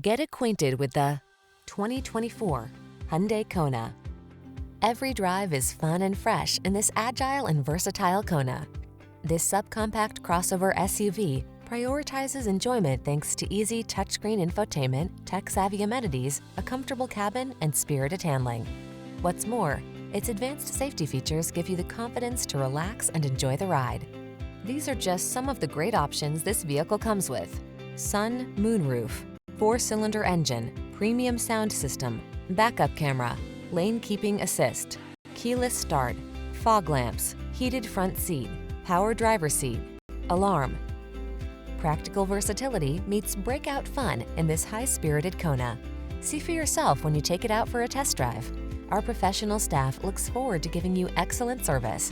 Get acquainted with the 2024 Hyundai Kona. Every drive is fun and fresh in this agile and versatile Kona. This subcompact crossover SUV prioritizes enjoyment thanks to easy touchscreen infotainment, tech-savvy amenities, a comfortable cabin, and spirited handling. What's more, its advanced safety features give you the confidence to relax and enjoy the ride. These are just some of the great options this vehicle comes with: sun moonroof, 4-cylinder engine, premium sound system, backup camera, lane keeping assist, keyless start, fog lamps, heated front seat, power driver seat, alarm. Practical versatility meets breakout fun in this high-spirited Kona. See for yourself when you take it out for a test drive. Our professional staff looks forward to giving you excellent service.